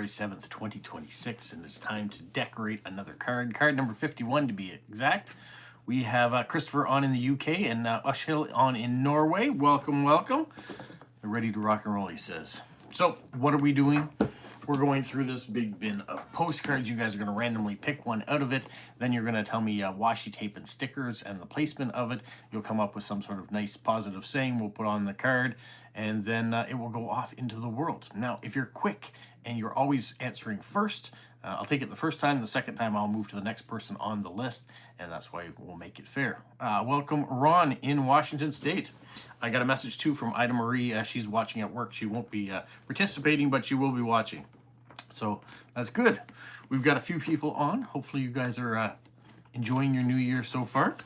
7th, 2026, and it's time to decorate another card. Card number 51 to be exact. We have Christopher on in the UK and Ushhill on in Norway. Welcome, welcome. They're ready to rock and roll, he says. So, what are we doing? We're going through this big bin of postcards. You guys are going to randomly pick one out of it. Then you're going to tell me washi tape and stickers and the placement of it. You'll come up with some sort of nice positive saying we'll put on the card, and then it will go off into the world. Now, if you're quick and you're always answering first, I'll take it the first time. The second time, I'll move to the next person on the list, and that's why we'll make it fair. Welcome, Ron in Washington State. I got a message, too, from Ida Marie. She's watching at work. She won't be participating, but she will be watching. So that's good. We've got a few people on. Hopefully you guys are enjoying your new year so far.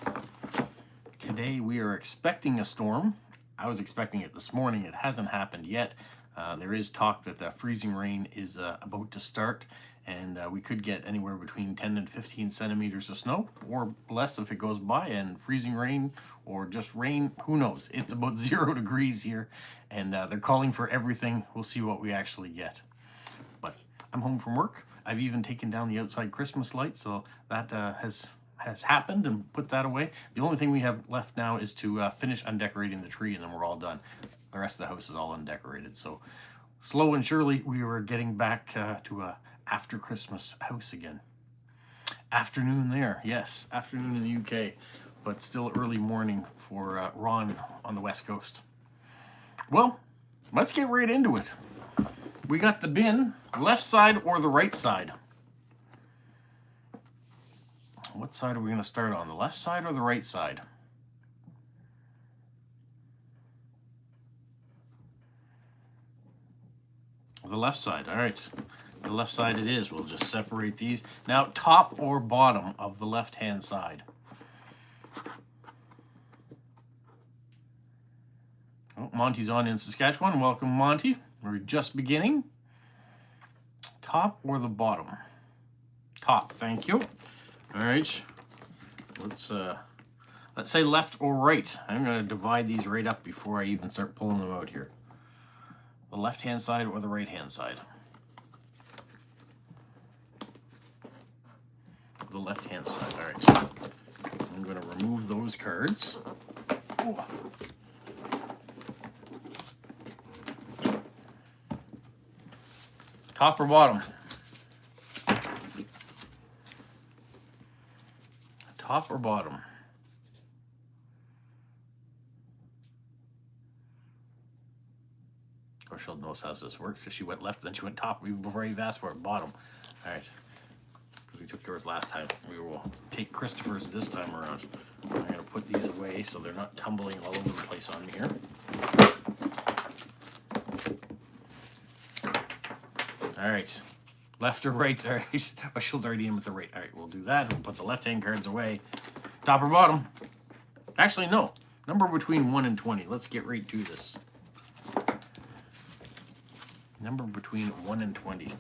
Today we are expecting a storm. I was expecting it this morning. It hasn't happened yet. There is talk that freezing rain is about to start, and we could get anywhere between 10 and 15 centimeters of snow, or less if it goes by, and freezing rain or just rain, who knows. It's about 0 degrees here, and they're calling for everything. We'll see what we actually get. But I'm home from work. I've even taken down the outside Christmas lights, so that has happened, and put that away. The only thing we have left now is to finish undecorating the tree, and then we're all done. The rest of the house is all undecorated. So slow and surely we were getting back to a after Christmas house again. Afternoon there, yes, afternoon in the UK, but still early morning for Ron on the West Coast. Well, let's get right into it. We got the bin, left side or the right side? What side are we going to start on, the left side or the right side? The left side, all right. The left side it is. We'll just separate these. Now, top or bottom of the left-hand side? Oh, Monty's on in Saskatchewan. Welcome, Monty. We're just beginning. Top or the bottom? Top, thank you. All right. Let's say left or right. I'm going to divide these right up before I even start pulling them out here. The left-hand side or the right-hand side? The left-hand side. All right. I'm going to remove those cards. Oh. Top or bottom? Top or bottom? Of course, she knows how this works because she went left, then she went top even before I even asked for it. Bottom. All right. Because we took yours last time. We will take Christopher's this time around. I'm going to put these away so they're not tumbling all over the place on me here. All right. Left or right? All right. Oh, she's already in with the right. All right, we'll do that. We'll put the left-hand cards away. Top or bottom? Actually, no. Number between 1 and 20. Let's get right to this. Number between 1 and 20.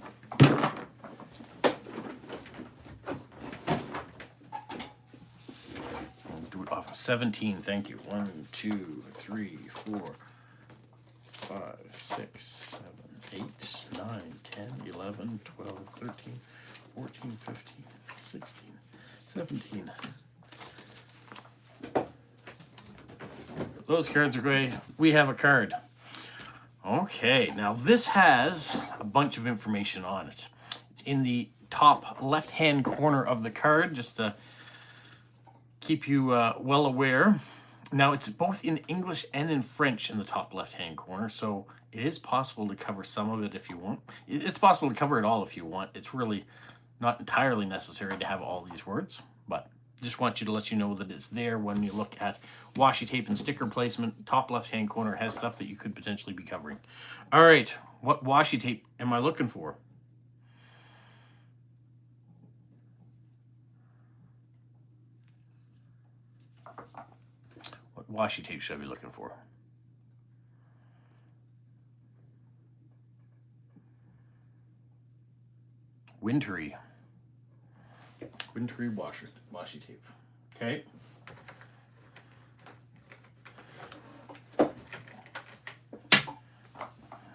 We'll do it off of 17. Thank you. 1, 2, 3, 4, 5, 6, 7, 8, 9, 10, 11, 12, 13, 14, 15, 16, 17. Those cards are great. We have a card. Okay, now this has a bunch of information on it. It's in the top left-hand corner of the card, just to keep you well aware. Now, it's both in English and in French in the top left-hand corner, so it is possible to cover some of it if you want. It's possible to cover it all if you want. It's really not entirely necessary to have all these words, but just want you to let you know that it's there when you look at washi tape and sticker placement. Top left-hand corner has stuff that you could potentially be covering. All right, what washi tape am I looking for? What washi tape should I be looking for? Wintry. Wintry washi tape. Okay.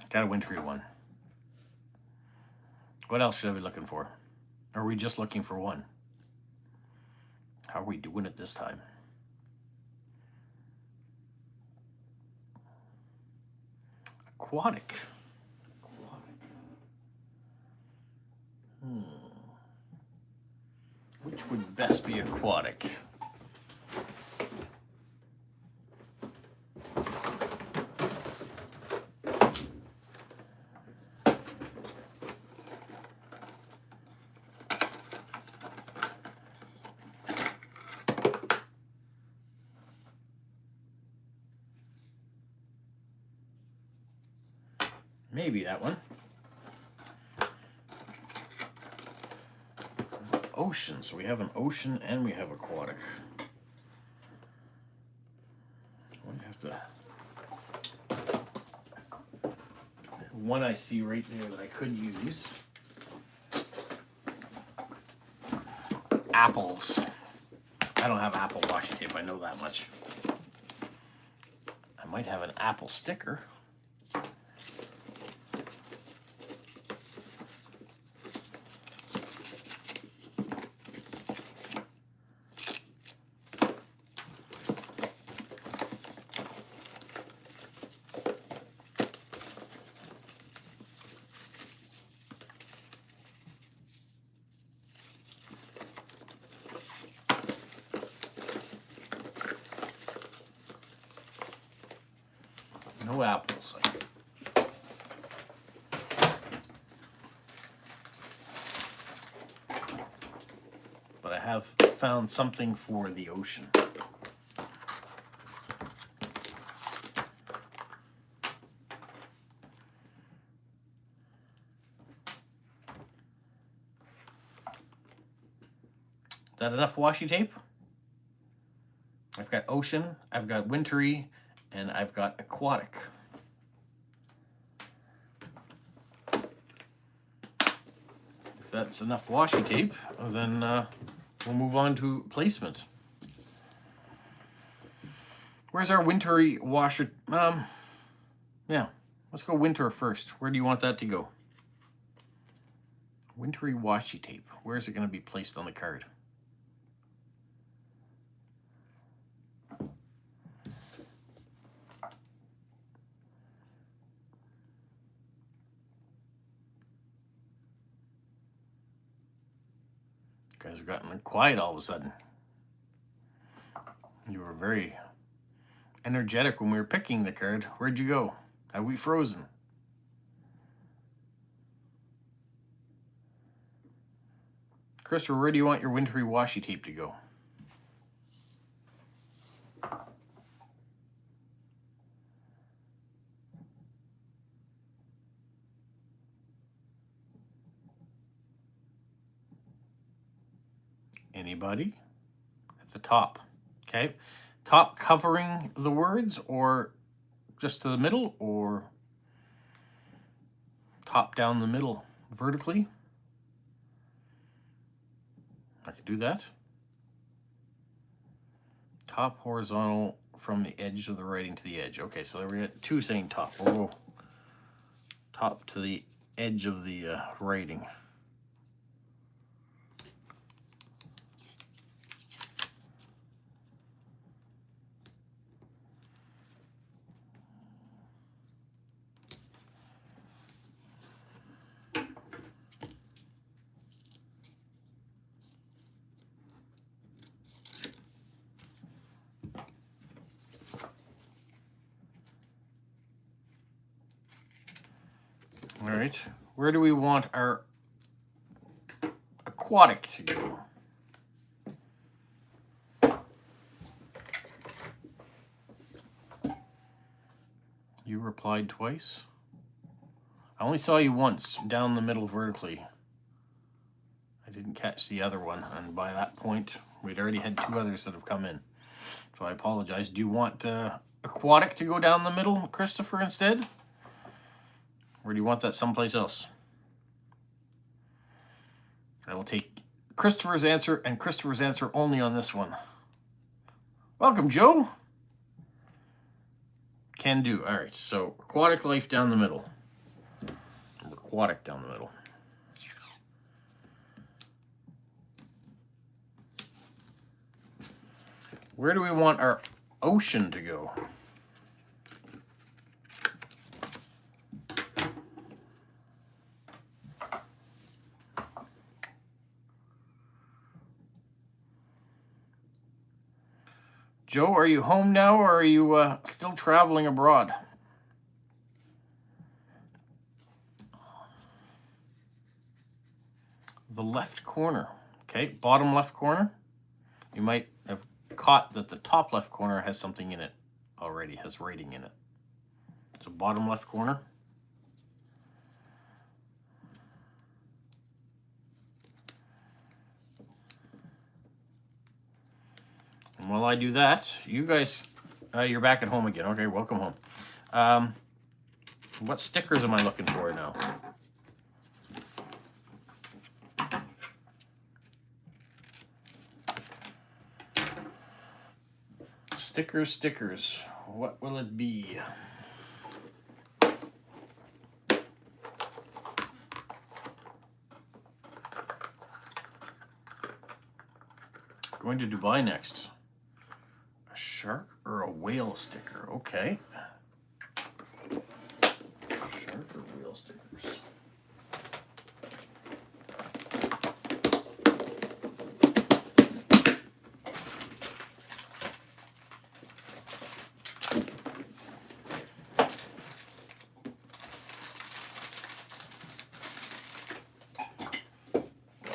Got a wintry one. What else should I be looking for? Or are we just looking for one? How are we doing it this time? Aquatic. Which would best be aquatic? Maybe that one. Ocean. So we have an ocean and we have aquatic. We have to. One I see right there that I could use. Apples. I don't have apple washi tape, I know that much. I might have an apple sticker. No apples. But I have found something for the ocean. Is that enough washi tape? I've got ocean, I've got wintry, and I've got aquatic. If that's enough washi tape, then we'll move on to placement. Where's our wintry washer? Yeah, let's go winter first. Where do you want that to go? Wintry washi tape. Where is it going to be placed on the card? You guys have gotten quiet all of a sudden. You were very energetic when we were picking the card. Where'd you go? Have we frozen? Christopher, where do you want your wintry washi tape to go? Anybody? At the top. Okay. Top covering the words, or just to the middle, or top down the middle vertically. I could do that. Top horizontal from the edge of the writing to the edge. Okay, so we got two saying top. We'll go top to the edge of the writing. All right, where do we want our aquatic to go? You replied twice. I only saw you once down the middle vertically. I didn't catch the other one, and by that point, we'd already had two others that have come in. So I apologize. Do you want aquatic to go down the middle, Christopher, instead? Or do you want that someplace else? I will take Christopher's answer and Christopher's answer only on this one. Welcome, Joe. Can do. All right, so aquatic life down the middle. Aquatic down the middle. Where do we want our ocean to go? Joe, are you home now, or are you still traveling abroad? The left corner. Okay, bottom left corner. You might have caught that the top left corner has something in it already, has rating in it. So bottom left corner. And while I do that, you guys, you're back at home again. Okay, welcome home. What stickers am I looking for now? Stickers, stickers. What will it be? Going to Dubai next. A shark or a whale sticker? Okay. Shark or whale stickers?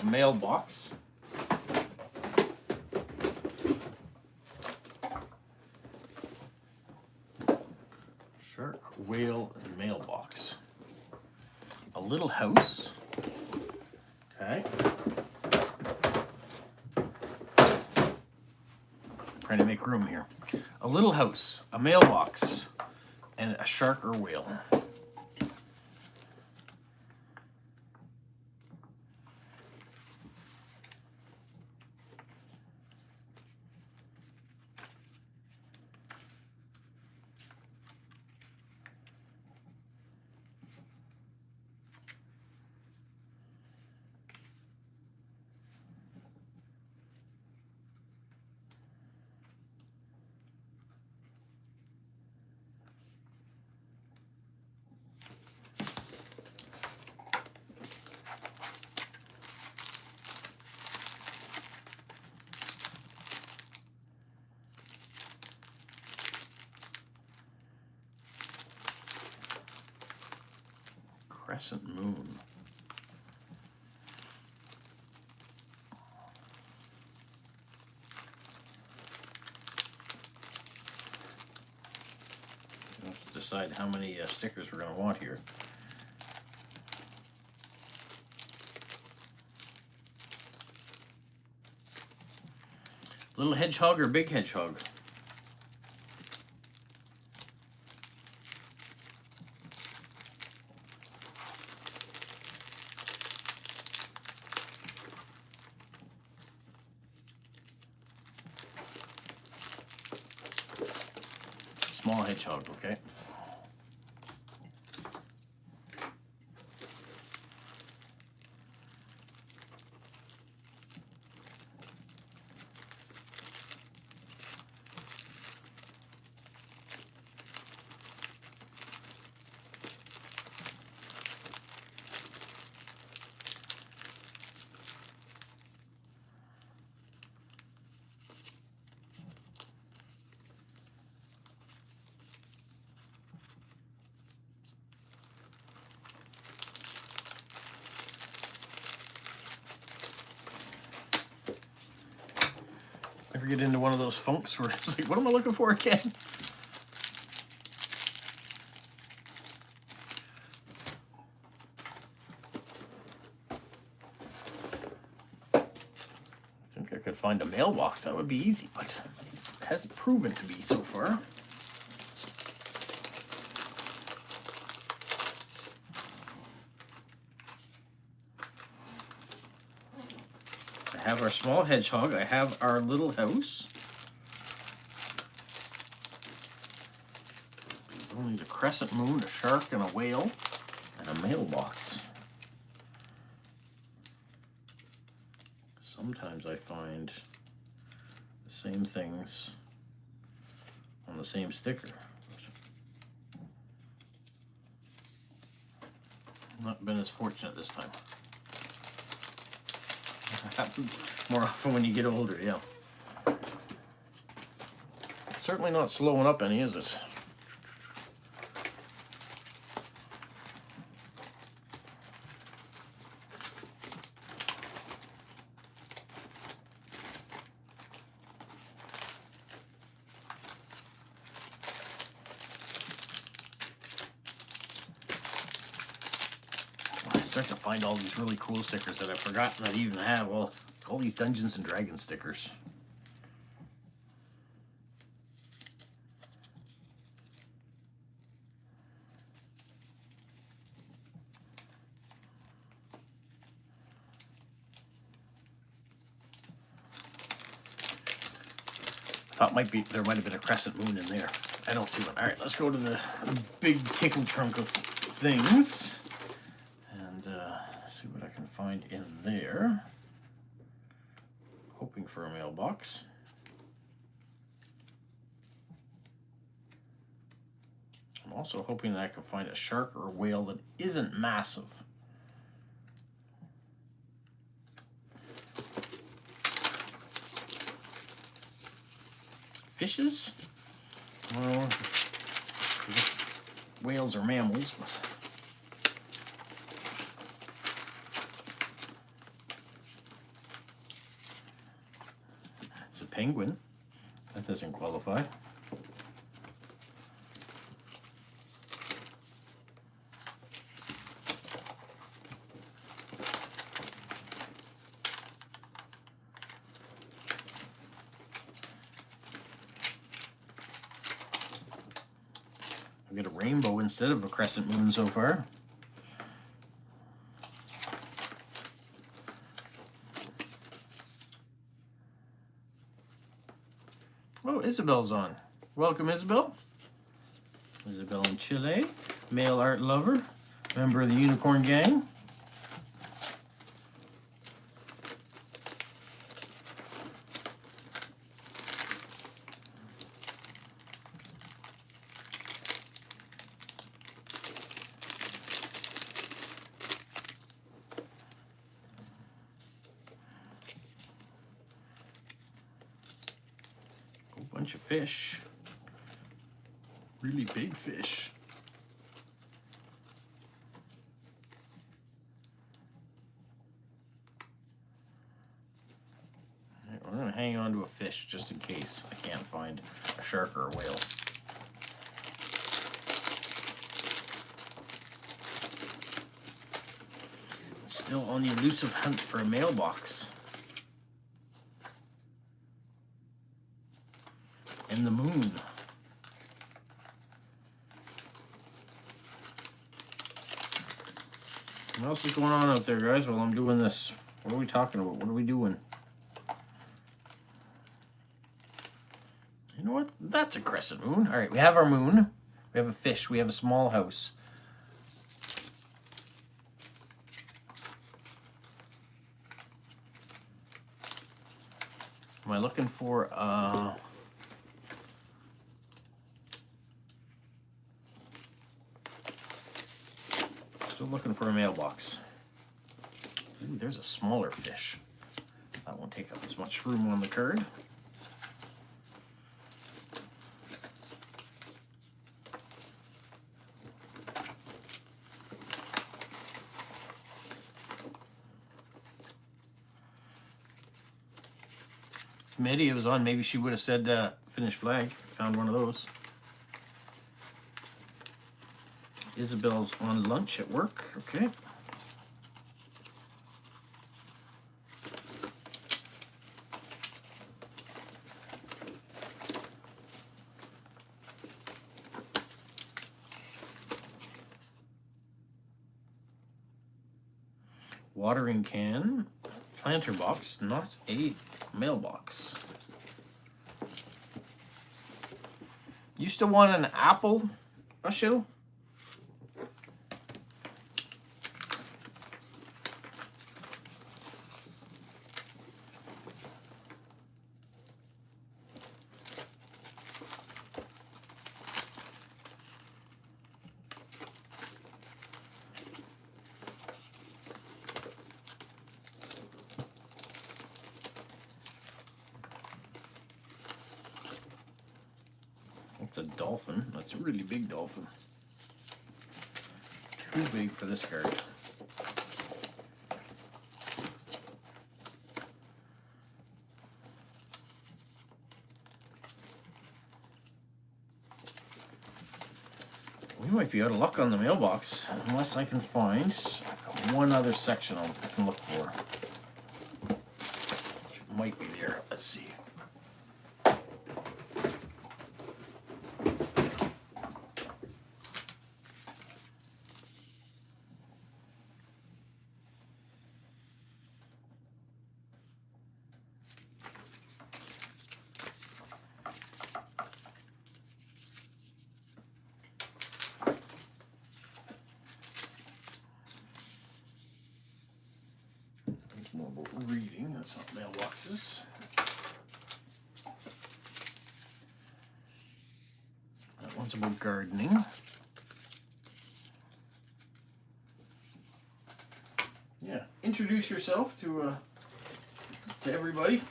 A mailbox. Shark, whale, and mailbox. A little house. Okay. Trying to make room here. A little house, a mailbox, and a shark or whale. Crescent moon. We'll have to decide how many stickers we're going to want here. Little hedgehog or big hedgehog? Small hedgehog, okay. Ever get into one of those funks where it's like, what am I looking for again? I think I could find a mailbox. That would be easy, but it hasn't proven to be so far. I have our small hedgehog. I have our little house. Only the crescent moon, a shark, and a whale, and a mailbox. Sometimes I find the Same things on the same sticker. Not been as fortunate this time. It happens more often when you get older, yeah. Certainly not slowing up any, is it? I start to find all these really cool stickers that I've forgotten I even have. Well, all these Dungeons and Dragons stickers. Thought there might have been a crescent moon in there. I don't see one. All right, let's go to the big tickle trunk of things and see what I can find in there. Hoping for a mailbox. I'm also hoping that I can find a shark or a whale that isn't massive. Fishes? Well, I guess whales are mammals. But it's a penguin. That doesn't qualify. I get a rainbow instead of a crescent moon so far. Oh, Isabel's on. Welcome, Isabel. Isabel in Chile, mail art lover, member of the Unicorn Gang. Bunch of fish, really big fish. Right, we're going to hang on to a fish just in case I can't find a shark or a whale. Still on the elusive hunt for a mailbox. And the moon. What else is going on out there, guys, while I'm doing this? What are we talking about? What are we doing? You know what? That's a crescent moon. All right, we have our moon. We have a fish. We have a small house. Am I looking for still looking for a mailbox. Ooh, there's a smaller fish. That won't take up as much room on the card. If Maddie was on, maybe she would have said finished flag. Found one of those. Isabel's on lunch at work. Okay. Watering can, planter box, not a mailbox. You still want an apple, Rachel? a dolphin. That's a really big dolphin. Too big for this card. We might be out of luck on the mailbox unless I can find one other section I can look for. It might be there. Let's see. More about reading, that's not mailboxes. That one's about gardening. Yeah, introduce yourself to everybody.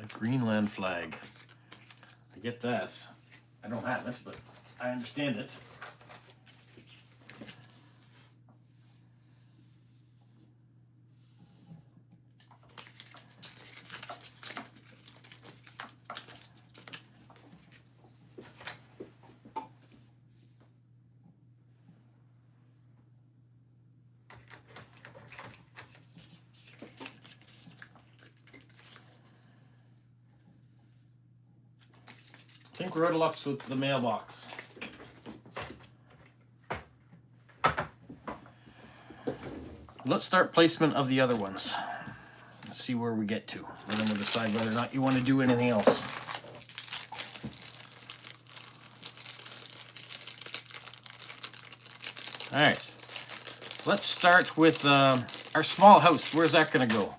A Greenland flag. I get that. I don't have it, but I understand it. I think we're out of luck with the mailbox. Let's start placement of the other ones. Let's see where we get to, and then we'll decide whether or not you want to do anything else. All right, let's start with our small house. Where's that going to go?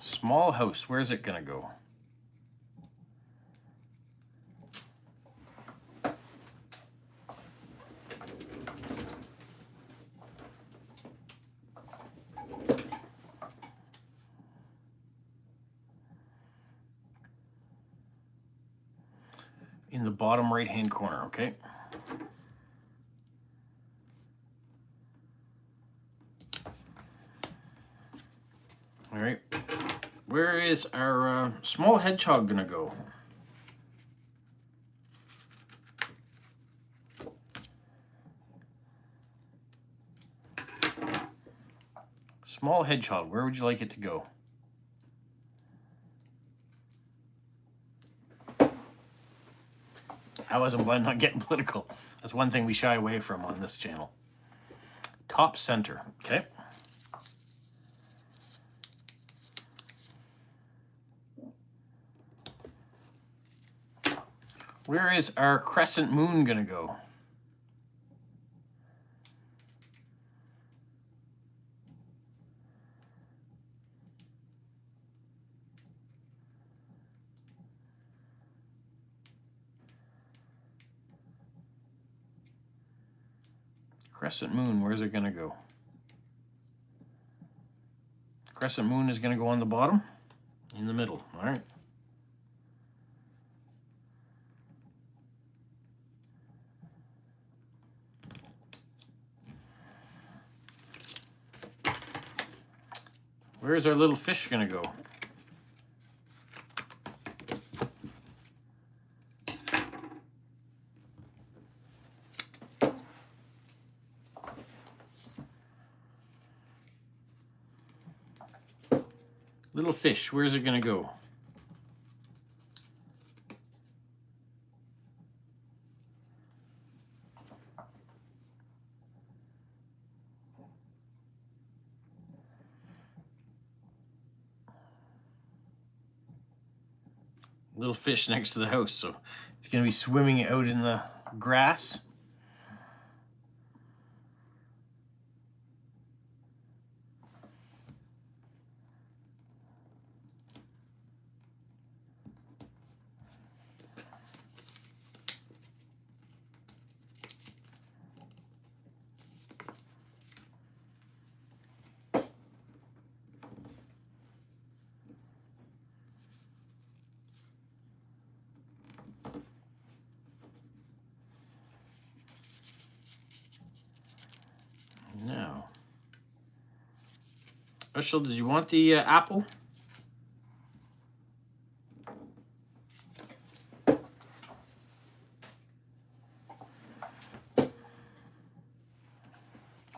Small house, where's it gonna go? In the bottom right hand corner, okay? All right. Where is our small hedgehog gonna go? Small hedgehog, where would you like it to go? I wasn't planning on getting political. That's one thing we shy away from on this channel. Top center, okay? Where is our crescent moon gonna go? Crescent moon, where's it gonna go? Crescent moon is gonna go on the bottom, in the middle, all right? Where's our little fish gonna go? Little fish, where's it gonna go? Little fish next to the house, so it's gonna be swimming out in the grass. Special, did you want the apple?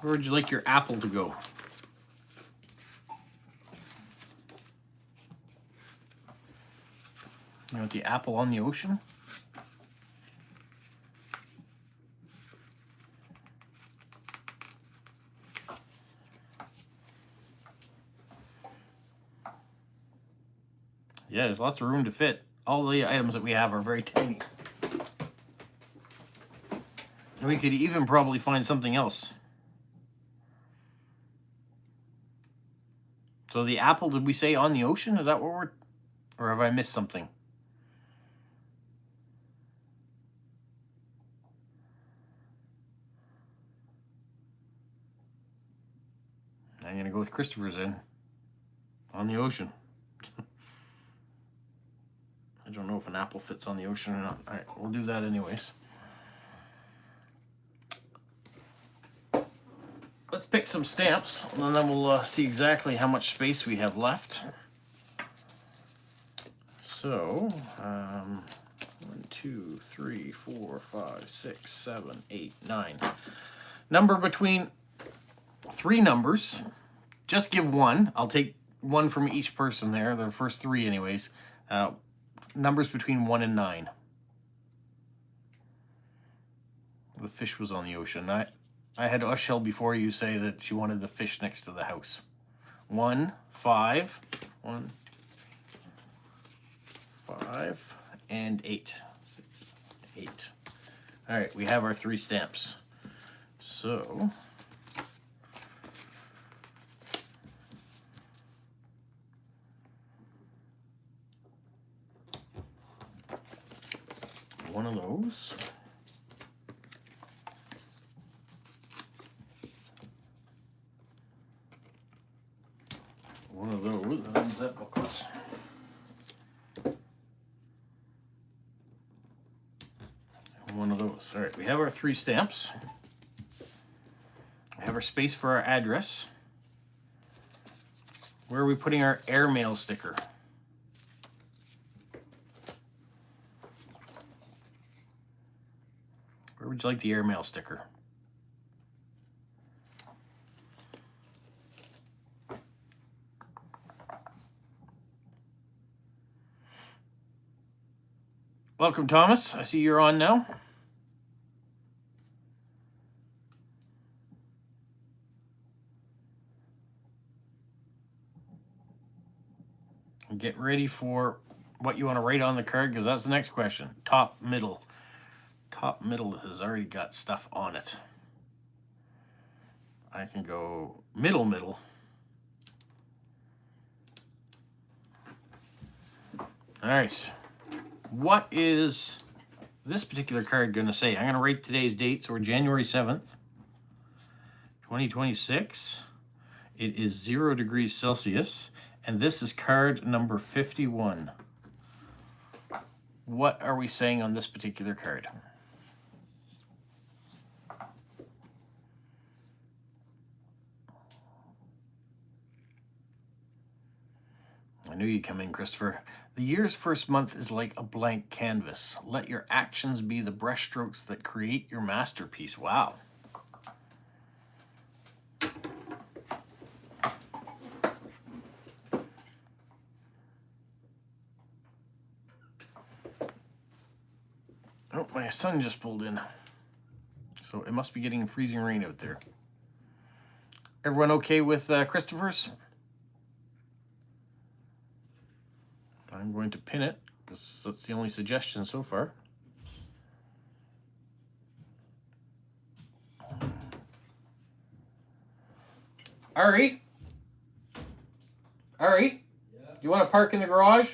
Where would you like your apple to go? You want the apple on the ocean? Yeah, there's lots of room to fit. All the items that we have are very tiny. And we could even probably find something else. So the apple, did we say on the ocean? Is that what we're... Or have I missed something? I'm going to go with Christopher's in. On the ocean. I don't know if an apple fits on the ocean or not. All right, we'll do that anyways. Let's pick some stamps, and then we'll see exactly how much space we have left. So, 1, 2, 3, 4, 5, 6, 7, 8, 9. Number between 3 numbers. Just give one. I'll take one from each person there, the first 3 anyways. Numbers between 1 and 9. The fish was on the ocean. I had Ushel before you say that she wanted the fish next to the house. 1, 5, 1, 5, and 8. 6, 8. All right, we have our 3 stamps. So, one of those. One of those, and that booklet. And one of those. All right, we have our 3 stamps. We have our space for our address. Where are we putting our airmail sticker? Where would you like the airmail sticker? Welcome, Thomas. I see you're on now. Get ready for what you want to write on the card, because that's the next question. Top, middle. Top, middle has already got stuff on it. I can go middle, middle. All right. What is this particular card going to say? I'm going to write today's date, so we're January 7th, 2026. It is 0 degrees Celsius, and this is card number 51. What are we saying on this particular card? I knew you'd come in, Christopher. The year's first month is like a blank canvas. Let your actions be the brushstrokes that create your masterpiece. Wow. Oh, my son just pulled in. So it must be getting freezing rain out there. Everyone okay with Christopher's? I'm going to pin it, because that's the only suggestion so far. Ari? Ari? Yeah? You want to park in the garage?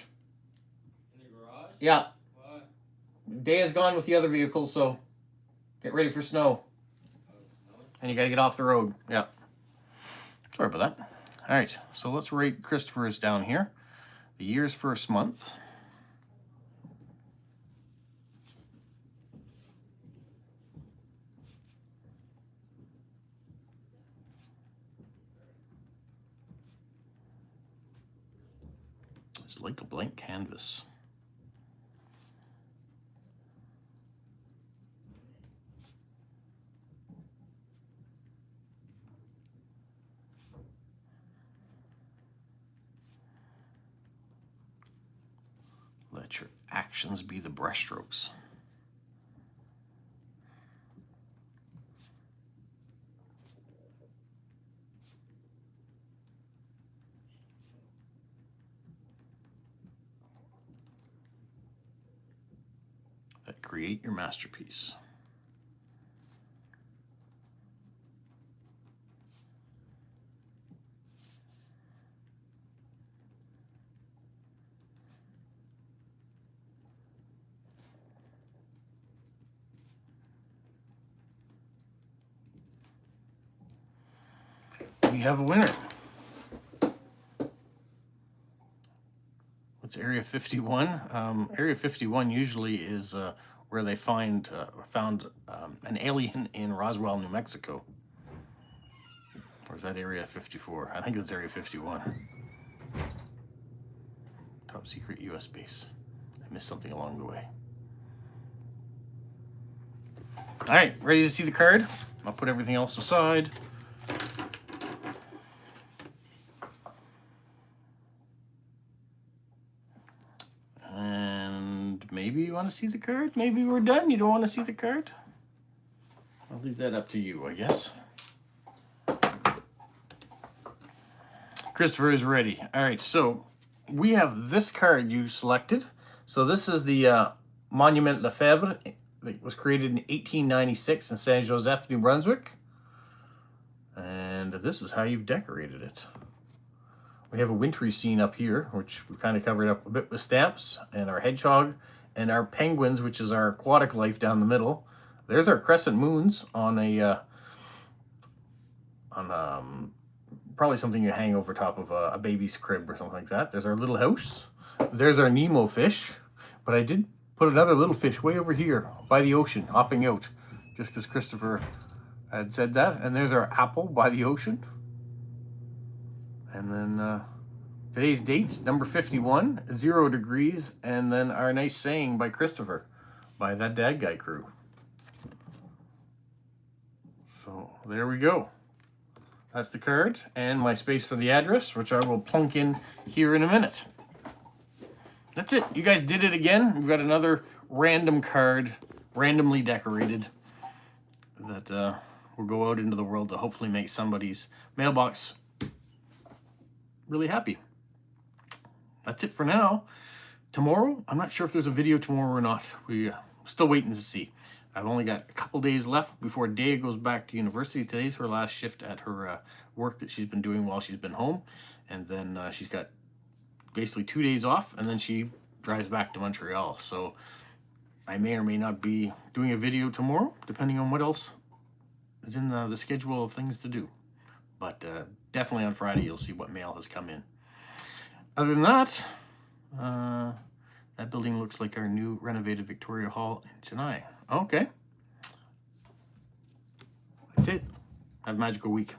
In the garage? Yeah. Why? Day is gone with the other vehicles, so get ready for snow. And you got to get off the road. Yeah. Sorry about that. All right, so let's write Christopher's down here. The year's first month. It's like a blank canvas. Let your actions be the brushstrokes. That create your masterpiece. We have a winner. What's Area 51? Area 51 usually is where they found an alien in Roswell, New Mexico. Or is that Area 54? I think it's Area 51. Top secret US base. I missed something along the way. All right, ready to see the card? I'll put everything else aside. And maybe you want to see the card? Maybe we're done. You don't want to see the card? I'll leave that up to you, I guess. Christopher is ready. All right, so we have this card you selected. So this is the Monument Lefebvre. It was created in 1896 in Saint Joseph, New Brunswick. And this is how you've decorated it. We have a wintry scene up here, which we kind of covered up a bit with stamps, and our hedgehog, and our penguins, which is our aquatic life down the middle. There's our crescent moons on a probably something you hang over top of a baby's crib or something like that. There's our little house. There's our Nemo fish, but I did put another little fish way over here by the ocean, hopping out, just because Christopher had said that. And there's our apple by the ocean. And then today's date, number 51, 0 degrees, and then our nice saying by Christopher, by that Dad Guy crew. So there we go. That's the card, and my space for the address, which I will plunk in here in a minute. That's it. You guys did it again. We've got another random card, randomly decorated, that will go out into the world to hopefully make somebody's mailbox really happy. That's it for now. Tomorrow, I'm not sure if there's a video tomorrow or not. We're still waiting to see. I've only got a couple days left before Dea goes back to university. Today's her last shift at her work that she's been doing while she's been home. And then she's got basically 2 days off, and then she drives back to Montreal. So I may or may not be doing a video tomorrow, depending on what else is in the schedule of things to do. But definitely on Friday, you'll see what mail has come in. Other than that, that building looks like our new renovated Victoria Hall in Chennai. Okay. That's it. Have a magical week.